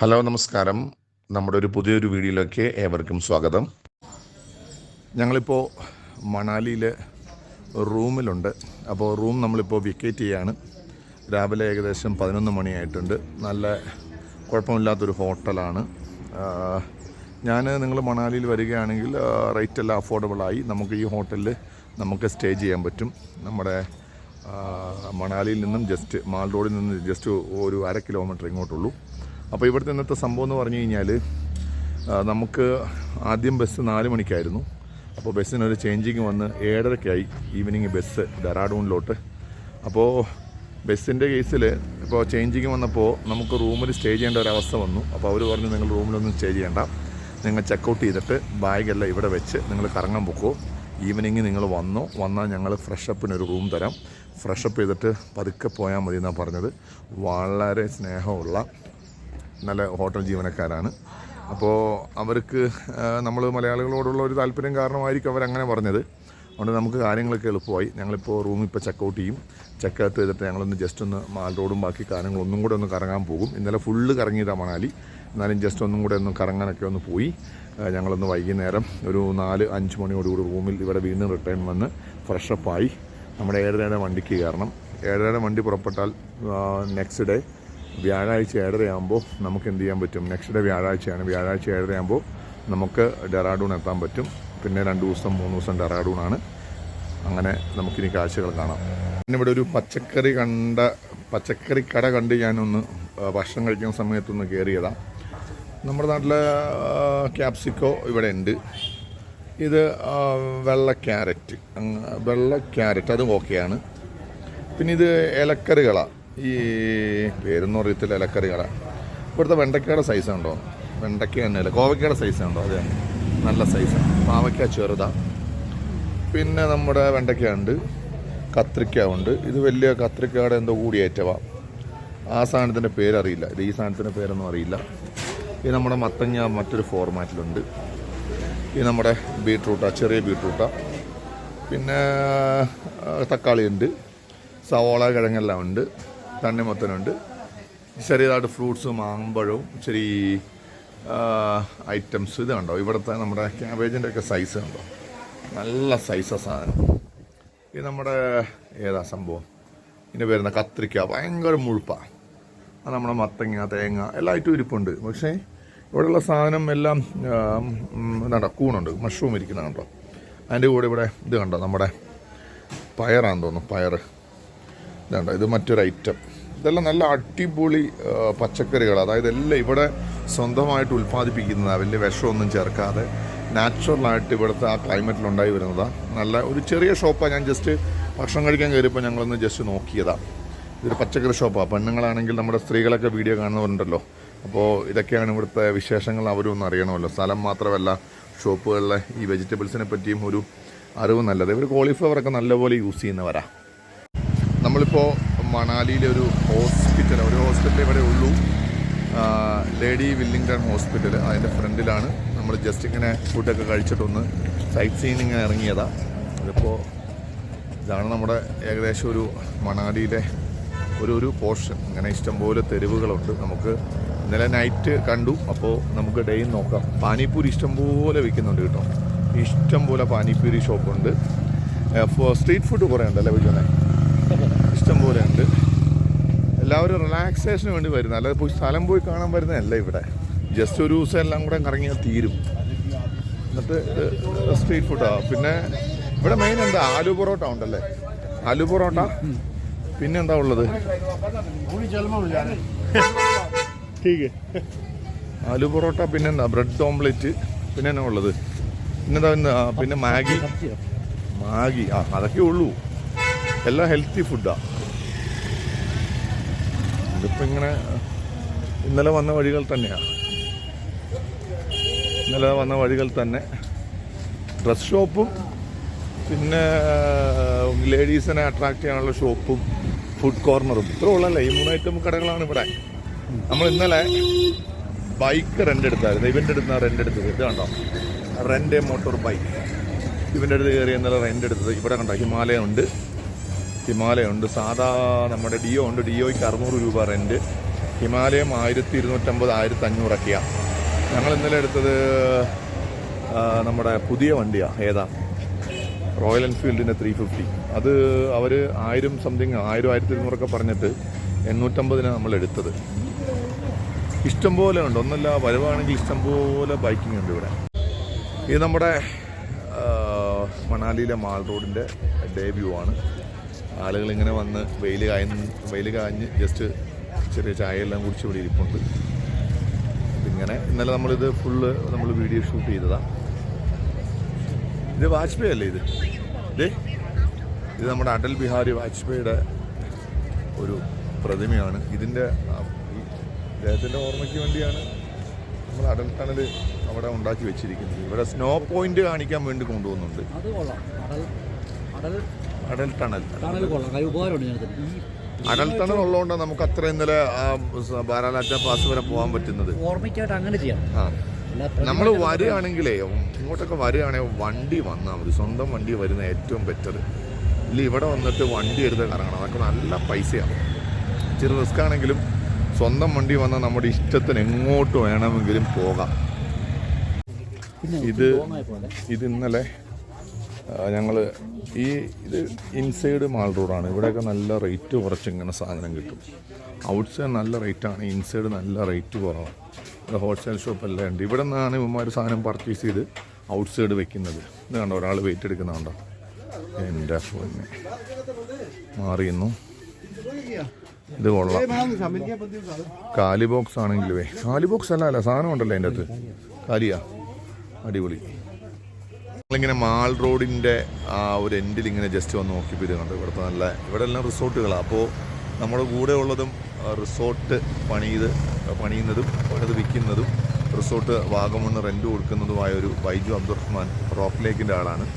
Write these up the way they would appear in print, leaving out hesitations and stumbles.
Hello നമസ്കാരം. നമ്മുടെ ഒരു പുതിയൊരു വീഡിയോയിലേക്ക് ഏവർക്കും സ്വാഗതം. ഞങ്ങളിപ്പോൾ മണാലിയിൽ റൂമിലുണ്ട്. അപ്പോൾ റൂം നമ്മളിപ്പോൾ വെക്കേറ്റ് ചെയ്യാണ്. രാവിലെ ഏകദേശം 11 മണിയായിട്ടുണ്ട്. നല്ല കുഴപ്പമില്ലാത്തൊരു ഹോട്ടലാണ്. നിങ്ങൾ മണാലിയിൽ വരികയാണെങ്കിൽ റേറ്റ് എല്ലാം അഫോർഡബിളായി നമുക്ക് ഈ ഹോട്ടലിൽ നമുക്ക് സ്റ്റേ ചെയ്യാൻ പറ്റും. നമ്മുടെ മണാലിയിൽ നിന്നും മാൾ റോഡിൽ നിന്ന് ജസ്റ്റ് ഒരു 1/2 കിലോമീറ്റർ ഇങ്ങോട്ടുള്ളൂ. അപ്പോൾ ഇവിടുത്തെ ഇന്നത്തെ സംഭവം എന്ന് പറഞ്ഞു കഴിഞ്ഞാൽ നമുക്ക് ആദ്യം ബസ് 4 മണിക്കായിരുന്നു. അപ്പോൾ ബസ്സിനൊരു ചേഞ്ചിങ് വന്ന് 7:30 ഈവനിങ് ബസ് ഡെറാഡൂണിലോട്ട്. അപ്പോൾ ബസ്സിൻ്റെ കേസിൽ ഇപ്പോൾ ചേഞ്ചിങ് വന്നപ്പോൾ നമുക്ക് റൂമിൽ സ്റ്റേ ചെയ്യേണ്ട ഒരവസ്ഥ വന്നു. അപ്പോൾ അവർ പറഞ്ഞു നിങ്ങൾ റൂമിലൊന്നും സ്റ്റേ ചെയ്യേണ്ട, നിങ്ങൾ ചെക്കൗട്ട് ചെയ്തിട്ട് ബാഗെല്ലാം ഇവിടെ വെച്ച് നിങ്ങൾ കറങ്ങാൻ പോക്കോ. ഈവനിങ് നിങ്ങൾ വന്നാൽ ഞങ്ങൾ ഫ്രഷപ്പിനൊരു റൂം തരാം, ഫ്രഷപ്പ് ചെയ്തിട്ട് പതുക്കെ പോയാൽ മതി എന്നാണ് പറഞ്ഞത്. വളരെ സ്നേഹമുള്ള നല്ല ഹോട്ടൽ ജീവനക്കാരാണ്. അപ്പോൾ അവർക്ക് നമ്മൾ മലയാളികളോടുള്ള ഒരു താല്പര്യം കാരണമായിരിക്കും അവരങ്ങനെ പറഞ്ഞത്. അതുകൊണ്ട് നമുക്ക് കാര്യങ്ങളൊക്കെ എളുപ്പമായി. ഞങ്ങളിപ്പോൾ റൂമിൽ ചെക്കൗട്ട് ചെയ്യും. ചെക്കൗട്ട് ചെയ്തിട്ട് ഞങ്ങളൊന്ന് ജസ്റ്റ് ഒന്ന് മാൾ റോഡും ബാക്കി കാര്യങ്ങളൊന്നും കൂടെ ഒന്ന് കറങ്ങാൻ പോകും. ഇന്നലെ ഫുള്ള് കറങ്ങിയതാണ് മണാലി. എന്നാലും ജസ്റ്റ് ഒന്നും കൂടെ ഒന്ന് കറങ്ങാനൊക്കെ ഒന്ന് പോയി ഞങ്ങളൊന്ന് വൈകുന്നേരം ഒരു 4-5 മണിയോടുകൂടി റൂമിൽ ഇവിടെ വീണ്ടും റിട്ടേൺ വന്ന് ഫ്രഷപ്പായി നമ്മുടെ 7:30 വണ്ടിക്ക് കയറണം. 7:30 വണ്ടി പുറപ്പെട്ടാൽ നെക്സ്റ്റ് ഡേ വ്യാഴാഴ്ച 7:30 നമുക്ക് എന്ത് ചെയ്യാൻ പറ്റും? നെക്സ്റ്റ് ഡേ വ്യാഴാഴ്ചയാണ്. വ്യാഴാഴ്ച 7:30 നമുക്ക് ഡെറാഡൂൺ എത്താൻ പറ്റും. പിന്നെ 2 ദിവസം 3 ദിവസം ഡെറാഡൂണാണ്. അങ്ങനെ നമുക്കിനി കാഴ്ചകൾ കാണാം. പിന്നെ ഇവിടെ ഒരു പച്ചക്കറി കട കണ്ട് ഞാനൊന്ന് ഭക്ഷണം കഴിക്കുന്ന സമയത്തൊന്ന് കയറിയതാണ്. നമ്മുടെ നാട്ടിലെ ക്യാപ്സിക്കോ ഇവിടെ ഉണ്ട്. ഇത് വെള്ള ക്യാരറ്റ് അതും ഓക്കെയാണ്. പിന്നെ ഇത് ഇലക്കറികളാണ്. ഈ പേരൊന്നും അറിയത്തില്ല. ഇലക്കറികള. ഇവിടുത്തെ വെണ്ടയ്ക്കയുടെ സൈസ് ഉണ്ടോ? വെണ്ടയ്ക്ക തന്നെയല്ല, കോവയ്ക്കയുടെ സൈസ് ഉണ്ടോ? അതെ, നല്ല സൈസാണ്. പാവയ്ക്ക ചെറുതാണ്. പിന്നെ നമ്മുടെ വെണ്ടയ്ക്ക ഉണ്ട്, കത്രിക്ക ഉണ്ട്. ഇത് വലിയ കത്രിക്കയുടെ എന്തോ കൂടിയേറ്റവാ. ആ സാധനത്തിൻ്റെ പേരറിയില്ല. ഈ സാധനത്തിൻ്റെ പേരൊന്നും അറിയില്ല. ഇത് നമ്മുടെ മത്തങ്ങ മറ്റൊരു ഫോർമാറ്റിലുണ്ട്. ഇത് നമ്മുടെ ചെറിയ ബീട്രൂട്ടാണ്. പിന്നെ തക്കാളി ഉണ്ട്, സവോള കിഴങ്ങെല്ലാം ഉണ്ട്, തണ്ണിമത്തനുണ്ട്, ചെറിയതായിട്ട് ഫ്രൂട്ട്സ്, മാമ്പഴവും ഇച്ചിരി ഐറ്റംസ്. ഇത് കണ്ടോ ഇവിടുത്തെ നമ്മുടെ ക്യാബേജിൻ്റെ ഒക്കെ സൈസ് കണ്ടോ? നല്ല സൈസാണ് സാധനം. ഇത് നമ്മുടെ ഏതാ സംഭവം? ഇതിൻ്റെ പേരുന്ന കത്രിക്ക, ഭയങ്കര മുഴുപ്പാണ്. അത് നമ്മുടെ മത്തങ്ങ, തേങ്ങ എല്ലാ ഐറ്റവും ഇരിപ്പുണ്ട്. പക്ഷേ ഇവിടെയുള്ള സാധനം എല്ലാം എന്താ കൂണുണ്ട്, മഷ്റൂം ഇരിക്കുന്ന കണ്ടോ. അതിൻ്റെ കൂടെ ഇവിടെ ഇത് കണ്ടോ, നമ്മുടെ പയറാണെന്ന് തോന്നുന്നു, പയർ. ഇതുണ്ട്, ഇത് മറ്റൊരു ഐറ്റം. ഇതെല്ലാം നല്ല അടിപൊളി പച്ചക്കറികൾ. അതായത് എല്ലാം ഇവിടെ സ്വന്തമായിട്ട് ഉൽപ്പാദിപ്പിക്കുന്നതാണ്. വലിയ വിഷമൊന്നും ചേർക്കാതെ നാച്ചുറലായിട്ട് ഇവിടുത്തെ ആ ക്ലൈമറ്റിലുണ്ടായി വരുന്നതാണ്. നല്ല ഒരു ചെറിയ ഷോപ്പാണ്. ഞാൻ ജസ്റ്റ് ഭക്ഷണം കഴിക്കാൻ കയറിയപ്പോൾ ഞങ്ങളൊന്ന് ജസ്റ്റ് നോക്കിയതാണ്. ഇതൊരു പച്ചക്കറി ഷോപ്പാണ്. പെണ്ണുങ്ങളാണെങ്കിൽ നമ്മുടെ സ്ത്രീകളൊക്കെ വീഡിയോ കാണുന്നവരുണ്ടല്ലോ. അപ്പോൾ ഇതൊക്കെയാണ് ഇവിടുത്തെ വിശേഷങ്ങൾ. അവരും ഒന്ന് അറിയണമല്ലോ. സ്ഥലം മാത്രമല്ല, ഷോപ്പുകളിലെ ഈ വെജിറ്റബിൾസിനെ പറ്റിയും ഒരു അറിവ് നല്ലത്. ഇവർ കോളിഫ്ലവറൊക്കെ നല്ലപോലെ യൂസ് ചെയ്യുന്നവരാണ്. നമ്മളിപ്പോൾ മണാലിയിലെ ഒരു ഹോസ്പിറ്റൽ ഇവിടെ ഉള്ളൂ, ലേഡി വില്ലിംഗ്ടൺ ഹോസ്പിറ്റൽ. അതിൻ്റെ ഫ്രണ്ടിലാണ്. നമ്മൾ ജസ്റ്റ് ഇങ്ങനെ ഫുഡൊക്കെ കഴിച്ചിട്ടൊന്ന് സൈറ്റ് സീയിങ് ഇങ്ങനെ ഇറങ്ങിയതാണ്. ഇതാണ് നമ്മുടെ ഏകദേശം ഒരു മണാലിയിലെ ഒരു പോർഷൻ. ഇങ്ങനെ ഇഷ്ടംപോലെ തെരുവുകളുണ്ട്. നമുക്ക് ഇന്നലെ നൈറ്റ് കണ്ടു. അപ്പോൾ നമുക്ക് ഡേയും നോക്കാം. പാനിപ്പൂരി ഇഷ്ടംപോലെ വിൽക്കുന്നുണ്ട് കേട്ടോ. ഇഷ്ടംപോലെ പാനിപ്പൂരി ഷോപ്പുണ്ട്. സ്ട്രീറ്റ് ഫുഡ് കുറേ ഉണ്ടല്ലേ വീട്ടിലെ, ഇഷ്ടംപോലെ ഉണ്ട്. എല്ലാവരും റിലാക്സേഷന് വേണ്ടി വരുന്നത്, അല്ലാതെ പോയി സ്ഥലം പോയി കാണാൻ വരുന്നതല്ല. ഇവിടെ ജസ്റ്റ് ഒരു ദിവസം എല്ലാം കൂടെ കറങ്ങിയാൽ തീരും. എന്നിട്ട് സ്ട്രീറ്റ് ഫുഡാണ്. പിന്നെ ഇവിടെ മെയിൻ എന്താ, ആലു പൊറോട്ട ഉണ്ടല്ലേ, ആലു പൊറോട്ട. പിന്നെ എന്താ ഉള്ളത്? ആലു പൊറോട്ട, പിന്നെന്താ ബ്രെഡ് ഓംലെറ്റ്, പിന്നെ എന്നാ ഉള്ളത്? പിന്നെ മാഗി. അതൊക്കെ ഉള്ളൂ. എല്ലാം ഹെൽത്തി ഫുഡാണ്. ഇതിപ്പോൾ ഇങ്ങനെ ഇന്നലെ വന്ന വഴികൾ തന്നെ ഡ്രസ് ഷോപ്പും പിന്നെ ലേഡീസിനെ അട്രാക്ട് ചെയ്യാനുള്ള ഷോപ്പും ഫുഡ് കോർണറും ഇത്ര ഉള്ളല്ലേ. ഈ 3 ഐറ്റം കടകളാണ് ഇവിടെ. നമ്മൾ ഇന്നലെ ബൈക്ക് റെൻ്റ് എടുത്തായിരുന്നു. ഇവൻ്റെ റെൻ്റ് എടുത്തത് ഇത് കണ്ടോ, റെൻ്റ് മോട്ടോർ ബൈക്ക്. ഇവൻ്റെ അടുത്ത് കയറി ഇന്നലെ റെൻ്റ് എടുത്തത്. ഇവിടെ കണ്ടോ ഹിമാലയ ഉണ്ട്, സാധാ നമ്മുടെ ഡിയോ ഉണ്ട്. ഡിയോയ്ക്ക് 600 രൂപ റെൻറ്റ്. ഹിമാലയം 1250 1500ഒക്കെയാണ്. ഞങ്ങൾ ഇന്നലെ എടുത്തത് നമ്മുടെ പുതിയ വണ്ടിയാണ്. ഏതാ? റോയൽ എൻഫീൽഡിൻ്റെ 350. അത് അവർ 1000 സംതിങ് 1000 1200 പറഞ്ഞിട്ട് 850 നമ്മൾ എടുത്തത്. ഇഷ്ടംപോലെ ഉണ്ട്, ഒന്നല്ല വരുവാണെങ്കിൽ ഇഷ്ടംപോലെ ബൈക്കിംഗ് ഉണ്ട് ഇവിടെ. ഇത് നമ്മുടെ മണാലിയിലെ മാൾ റോഡിൻ്റെ ഡേ വ്യൂ ആണ്. ആളുകളിങ്ങനെ വന്ന് വെയിൽ കാഞ്ഞ് ജസ്റ്റ് ചെറിയ ചായയെല്ലാം കുടിച്ച് ഇവിടെ ഇരിപ്പുണ്ട്. ഇങ്ങനെ ഇന്നലെ നമ്മളിത് ഫുള്ള് നമ്മൾ വീഡിയോ ഷൂട്ട് ചെയ്തതാണ്. ഇത് വാജ്പേയി അല്ലേ? ഇത് നമ്മുടെ അടൽ ബിഹാരി വാജ്പേയിയുടെ ഒരു പ്രതിമയാണ്. ഇതിൻ്റെ അദ്ദേഹത്തിൻ്റെ ഓർമ്മയ്ക്ക് വേണ്ടിയാണ് നമ്മൾ അടൽ ടണൽ അവിടെ ഉണ്ടാക്കി വെച്ചിരിക്കുന്നത്. ഇവിടെ സ്നോ പോയിന്റ് കാണിക്കാൻ വേണ്ടി കൊണ്ടുപോകുന്നുണ്ട്. അടൽ ടണൽ അടൽ ടണൽ ഉള്ളതുകൊണ്ടാണ് നമുക്ക് അത്ര ഇന്നലെ ബാരാലാറ്റ പാസ് വരെ പോകാൻ പറ്റുന്നത്. നമ്മൾ വരികയാണെങ്കിലേ ഇങ്ങോട്ടൊക്കെ വരികയാണെങ്കിൽ വണ്ടി വന്നാൽ മതി. സ്വന്തം വണ്ടി വരുന്ന ഏറ്റവും ബെറ്റർ. ഇല്ല ഇവിടെ വന്നിട്ട് വണ്ടി എടുത്ത് കറങ്ങണം, അതൊക്കെ നല്ല പൈസയാണ്. ഇച്ചിരി റിസ്ക് ആണെങ്കിലും സ്വന്തം വണ്ടി വന്നാൽ നമ്മുടെ ഇഷ്ടത്തിന് എങ്ങോട്ട് വേണമെങ്കിലും പോകാം. ഇത് ഇന്നലെ ഞങ്ങൾ ഇത് ഇൻസൈഡ് മാൾ റോഡാണ്. ഇവിടെയൊക്കെ നല്ല റേറ്റ് കുറച്ച് ഇങ്ങനെ സാധനം കിട്ടും. ഔട്ട്സൈഡ് നല്ല റേറ്റാണ്, ഇൻസൈഡ് നല്ല റേറ്റ് കുറവാണ്. ഇവിടെ ഹോൾസെയിൽ ഷോപ്പ് എല്ലാം ഉണ്ട്. ഇവിടെ നിന്നാണ് ഇവന്മാർ സാധനം പർച്ചേസ് ചെയ്ത് ഔട്ട്സൈഡ് വെക്കുന്നത്. ഇത് കണ്ടോ, ഒരാൾ വെയിറ്റ് എടുക്കുന്നുണ്ടോ? എൻ്റെ ഫോണിനെ മാറിയുന്നു. ഇത് കൊള്ളാം. കാലി ബോക്സ് ആണെങ്കിലേ കാലി ബോക്സ് അല്ല സാധനം ഉണ്ടല്ലോ അതിൻ്റെ അകത്ത്. കാലിയാ, അടിപൊളി. നമ്മളിങ്ങനെ മാൾ റോഡിൻ്റെ ആ ഒരു എൻഡിൽ ഇങ്ങനെ ജസ്റ്റ് വന്ന് നോക്കിയപ്പോൾ ഇത് കണ്ടു. ഇവിടുത്തെ ഇവിടെ എല്ലാം റിസോർട്ടുകളാണ്. അപ്പോൾ നമ്മുടെ കൂടെ ഉള്ളതും റിസോർട്ട് പണിയുന്നതും അത് വിൽക്കുന്നതും റിസോർട്ട് വാഗമണ്ണ് റെൻറ്റ് കൊടുക്കുന്നതുമായ ഒരു ബൈജു അബ്ദുറഹ്മാൻ റോക്ക് ലേക്കിൻ്റെ ആളാണ്.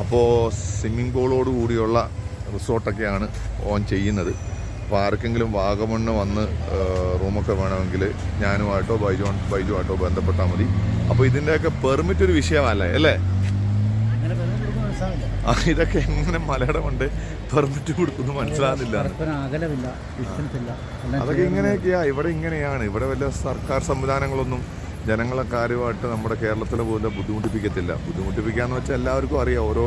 അപ്പോൾ സ്വിമ്മിംഗ് പൂളോട് കൂടിയുള്ള റിസോർട്ടൊക്കെയാണ് ഓൺ ചെയ്യുന്നത്. അപ്പോൾ ആർക്കെങ്കിലും വാഗമണ്ണ് വന്ന് റൂമൊക്കെ വേണമെങ്കിൽ ഞാനുമായിട്ടോ ബൈജുമായിട്ടോ ബന്ധപ്പെട്ടാൽ മതി. അപ്പോൾ ഇതിൻ്റെയൊക്കെ പെർമിറ്റ് ഒരു വിഷയമല്ല അല്ലേ? ഇതൊക്കെ എങ്ങനെ മലയുടെ കൊണ്ട് പെർമിറ്റ് കൊടുക്കുന്നു മനസ്സിലാകുന്നില്ല. അതൊക്കെ ഇങ്ങനെയൊക്കെയാ ഇവിടെ ഇങ്ങനെയാണ്. ഇവിടെ വല്ല സർക്കാർ സംവിധാനങ്ങളൊന്നും ജനങ്ങളെ കാര്യമായിട്ട് നമ്മുടെ കേരളത്തിലെ പോലെ ബുദ്ധിമുട്ടിപ്പിക്കാന്ന് വെച്ചാൽ എല്ലാവർക്കും അറിയാം. ഓരോ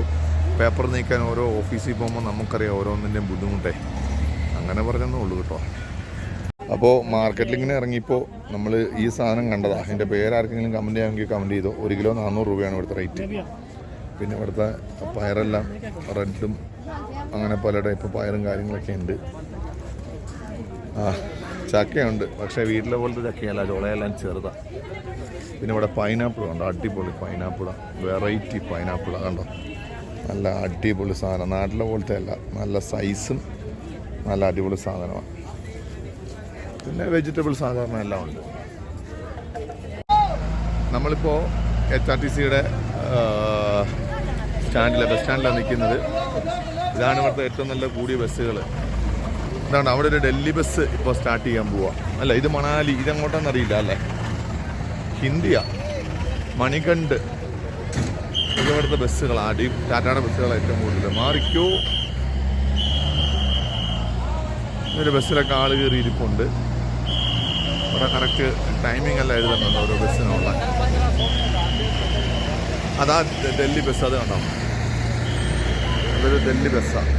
പേപ്പർ നീക്കാൻ ഓരോ ഓഫീസിൽ പോകുമ്പോൾ നമുക്കറിയാം ഓരോന്നിൻ്റെയും ബുദ്ധിമുട്ടേ. അങ്ങനെ പറഞ്ഞതേ ഉള്ളൂ കേട്ടോ. അപ്പോൾ മാർക്കറ്റിൽ ഇങ്ങനെ ഇറങ്ങിയപ്പോൾ നമ്മൾ ഈ സാധനം കണ്ടതാണ്. അതിൻ്റെ പേരാർക്കെങ്കിലും കമൻറ്റ് ചെയ്യാമെങ്കിൽ കമൻറ്റ് ചെയ്തോ. 1 കിലോ 400 രൂപയാണ് ഇവിടുത്തെ റേറ്റ്. പിന്നെ ഇവിടുത്തെ പയറെല്ലാം റെഡും അങ്ങനെ പല ടൈപ്പ് പയറും കാര്യങ്ങളൊക്കെ ഉണ്ട്. ചക്കയുണ്ട്, പക്ഷേ വീട്ടിലെ പോലത്തെ ചക്കയല്ല, ചുളയെല്ലാം ചെറുതാണ്. പിന്നെ ഇവിടെ പൈനാപ്പിൾ ഉണ്ട്, അടിപൊളി പൈനാപ്പിളാണ്, വെറൈറ്റി പൈനാപ്പിളാണ് കണ്ടോ. നല്ല അടിപൊളി സാധനം, നാട്ടിലെ പോലത്തെ അല്ല, നല്ല സൈസും നല്ല അടിപൊളി സാധനമാണ്. പിന്നെ വെജിറ്റബിൾ സാധാരണ എല്ലാം ഉണ്ട്. നമ്മളിപ്പോൾ HRTCയുടെ ബസ് സ്റ്റാൻഡിലാണ് നിൽക്കുന്നത്. ഇതാണ് ഇവിടുത്തെ ഏറ്റവും നല്ല കൂടിയ ബസ്സുകൾ. ഇതാണ് അവിടെ ഒരു ഡൽഹി ബസ് ഇപ്പോൾ സ്റ്റാർട്ട് ചെയ്യാൻ പോവുക. അല്ല, ഇത് മണാലി, ഇതെങ്ങോട്ടാണെന്നറിയില്ല അല്ലേ. ഹിന്ദിയ മണികണ്ഠ് ഇത് ഇവിടുത്തെ ബസ്സുകളാണ്. ടാറ്റയുടെ ബസ്സുകളാണ് ഏറ്റവും കൂടുതൽ. മാറിക്കോ, ഒരു ബസ്സിലൊക്കെ ആൾ കയറി ഇരിപ്പുണ്ട്. ഇവിടെ കറക്റ്റ് ടൈമിംഗ് എല്ലാം എഴുതുന്നുണ്ട് ഓരോ ബസ്സിനുള്ള. അതാ ഡൽഹി ബസ്, അത് കണ്ടോ, അതൊരു ഡൽഹി ബസ്സാണ്.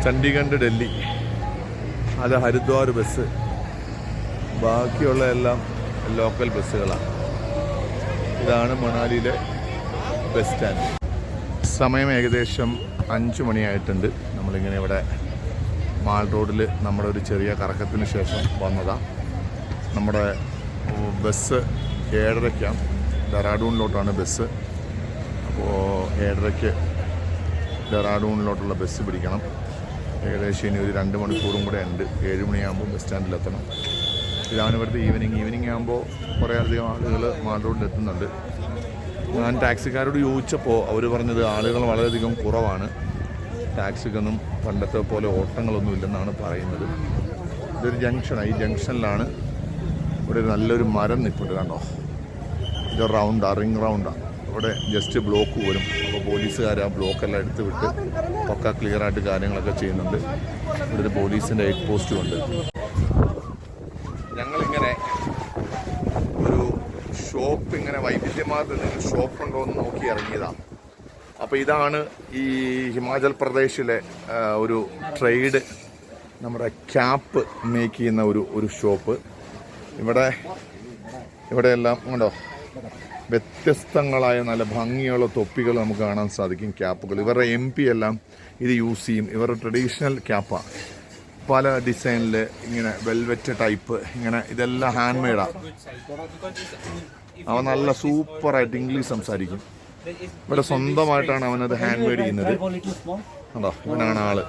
ചണ്ഡീഗഡ് ഡൽഹി, അത് ഹരിദ്വാർ ബസ്. ബാക്കിയുള്ള എല്ലാം ലോക്കൽ ബസ്സുകളാണ്. ഇതാണ് മണാലിയിലെ ബസ് സ്റ്റാൻഡ്. സമയം ഏകദേശം 5 മണിയായിട്ടുണ്ട്. നമ്മളിങ്ങനെ ഇവിടെ മാൾ റോഡിൽ നമ്മുടെ ഒരു ചെറിയ കറക്കത്തിന് ശേഷം വന്നതാണ്. നമ്മുടെ ബസ് 7:30 ഡെറാഡൂണിലോട്ടാണ് ബസ്. അപ്പോൾ 7:30 ഡെറാഡൂണിലോട്ടുള്ള ബസ് പിടിക്കണം. ഏകദേശം ഇനി ഒരു 2 മണിക്കൂറും കൂടെ ഉണ്ട്. 7 മണിയാകുമ്പോൾ ബസ് സ്റ്റാൻഡിലെത്തണം. ഇതാണ് ഇവിടുത്തെ ഈവനിങ് ആകുമ്പോൾ കുറേ അധികം ആളുകൾ മാൾ റോഡിൽ എത്തുന്നുണ്ട്. ഞാൻ ടാക്സിക്കാരോട് ചോദിച്ചപ്പോൾ അവർ പറഞ്ഞത് ആളുകൾ വളരെയധികം കുറവാണ്. ടാക്സിക്കൊന്നും പണ്ടത്തെ പോലെ ഓട്ടങ്ങളൊന്നും ഇല്ലെന്നാണ് പറയുന്നത്. ഇതൊരു ജംഗ്ഷനാണ്. ഈ ജംഗ്ഷനിലാണ് ഇവിടെ നല്ലൊരു മരം നിൽപ്പുണ്ട് കണ്ടോ. ഇത് റിംഗ് റൗണ്ടാണ്. ഇവിടെ ജസ്റ്റ് ബ്ലോക്ക് വരും. അപ്പോൾ പോലീസുകാർ ആ ബ്ലോക്കെല്ലാം എടുത്ത് വിട്ട് പക്ക ക്ലിയറായിട്ട് കാര്യങ്ങളൊക്കെ ചെയ്യുന്നുണ്ട്. ഇവിടെ ഒരു പോലീസിൻ്റെ എയ്ഡ് പോസ്റ്റും ഉണ്ട്. ഞങ്ങളിങ്ങനെ ഒരു ഷോപ്പ് ഇങ്ങനെ വൈവിധ്യമാർന്ന എന്തെങ്കിലും ഷോപ്പ് ഉണ്ടോ എന്ന് നോക്കി ഇറങ്ങിയതാണ്. അപ്പോൾ ഇതാണ് ഈ ഹിമാചൽ പ്രദേശിലെ ഒരു ട്രേഡ് നമ്മുടെ ക്യാപ്പ് മേക്ക് ചെയ്യുന്ന ഒരു ഷോപ്പ്. ഇവിടെയെല്ലാം ഉണ്ടോ വ്യത്യസ്തങ്ങളായ നല്ല ഭംഗിയുള്ള തൊപ്പികൾ നമുക്ക് കാണാൻ സാധിക്കും. ക്യാപ്പുകൾ ഇവരുടെ MP എല്ലാം ഇത് യൂസ് ചെയ്യും. ഇവരുടെ ട്രഡീഷണൽ ക്യാപ്പാണ്. പല ഡിസൈനിൽ ഇങ്ങനെ വെൽവെറ്റ് ടൈപ്പ് ഇങ്ങനെ ഇതെല്ലാം ഹാൻഡ് മെയ്ഡാണ്. അവൻ നല്ല സൂപ്പറായിട്ട് ഇംഗ്ലീഷ് സംസാരിക്കും. ഇവിടെ സ്വന്തമായിട്ടാണ് അവനത് ഹാൻഡ് മെയ്ഡ് ചെയ്യുന്നത്. കണ്ടോ ഇവനാണ് ആള്.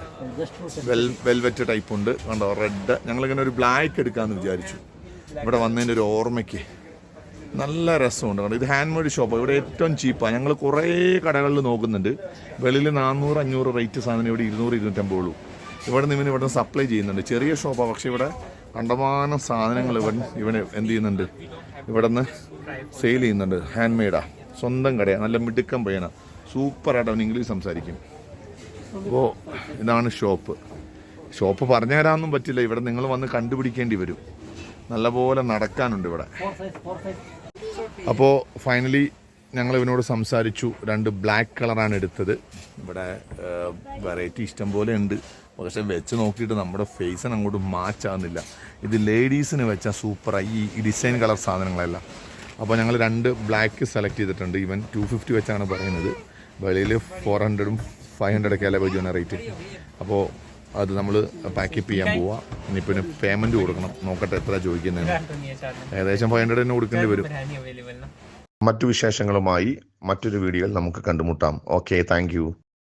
വെൽവെറ്റ് ടൈപ്പ് ഉണ്ട് കണ്ടോ, റെഡ്. ഞങ്ങളിങ്ങനെ ഒരു ബ്ലാക്ക് എടുക്കാമെന്ന് വിചാരിച്ചു ഇവിടെ വന്നതിൻ്റെ ഒരു ഓർമ്മയ്ക്ക്. നല്ല രസമുണ്ട് കണ്ടോ. ഇത് ഹാൻഡ് മെയ്ഡ് ഷോപ്പാണ്. ഇവിടെ ഏറ്റവും ചീപ്പാണ്. ഞങ്ങൾ കുറേ കടകളിൽ നോക്കുന്നുണ്ട്. വെളിയിൽ 400-500 റേറ്റ് സാധനം ഇവിടെ 200-250 ഉള്ളൂ. ഇവിടെ നിന്ന് ഇവിടെ സപ്ലൈ ചെയ്യുന്നുണ്ട്. ചെറിയ ഷോപ്പാണ്, പക്ഷേ ഇവിടെ കണ്ടമാനം സാധനങ്ങൾ ഇവന് എന്ത് ചെയ്യുന്നുണ്ട്, ഇവിടെ നിന്ന് സെയിൽ ചെയ്യുന്നുണ്ട്. ഹാൻഡ് മെയ്ഡാണ്, സ്വന്തം കടയാണ്. നല്ല മിടുക്കം പയ്യനാണ്, സൂപ്പറായിട്ട് അവൻ ഇംഗ്ലീഷ് സംസാരിക്കും. അപ്പോൾ ഇതാണ് ഷോപ്പ് പറഞ്ഞു തരാനൊന്നും പറ്റില്ല. ഇവിടെ നിങ്ങൾ വന്ന് കണ്ടുപിടിക്കേണ്ടി വരും. നല്ലപോലെ നടക്കാനുണ്ട് ഇവിടെ. അപ്പോൾ ഫൈനലി ഞങ്ങൾ ഇവനോട് സംസാരിച്ചു. 2 ബ്ലാക്ക് കളറാണ് എടുത്തത്. ഇവിടെ വെറൈറ്റി ഇഷ്ടം പോലെ ഉണ്ട്, പക്ഷെ വെച്ച് നോക്കിയിട്ട് നമ്മുടെ ഫേസിന് അങ്ങോട്ട് മാച്ച് ആകുന്നില്ല. ഇത് ലേഡീസിന് വെച്ചാൽ സൂപ്പറായി ഈ ഡിസൈൻ കളർ സാധനങ്ങളെല്ലാം. അപ്പോൾ ഞങ്ങൾ 2 ബ്ലാക്ക് സെലക്ട് ചെയ്തിട്ടുണ്ട്. ഇവൻ 250 വെച്ചാണ് പറയുന്നത്. വെളിയിൽ 400-ഉം 500 അല്ല ബജുവിന് റേറ്റ്. അപ്പോൾ അത് നമ്മൾ പാക്കപ്പ് ചെയ്യാൻ പോവാം. ഇനിയിപ്പോൾ പേയ്മെൻറ്റ് കൊടുക്കണം. നോക്കട്ടെ എത്ര ചോദിക്കുന്നത്. ഏകദേശം 500 തന്നെ കൊടുക്കേണ്ടി വരും. മറ്റു വിശേഷങ്ങളുമായി മറ്റൊരു വീഡിയോയിൽ നമുക്ക് കണ്ടുമുട്ടാം. Okay, thank you.